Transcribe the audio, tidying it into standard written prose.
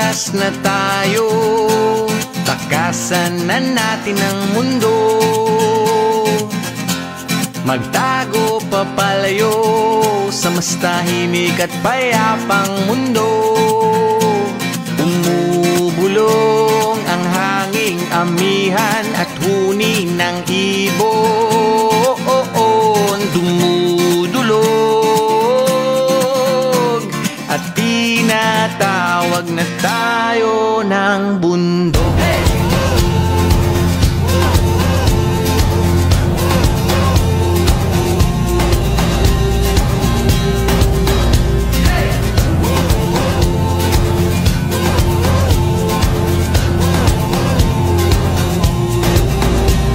oras na tayo, takasan na natin ang mundo. Magtago papalayo sa mas tahimik at payapang mundo. Umubulong ang hanging amihan at huni ng ibon. Dumudulog at tinatawag na tayo.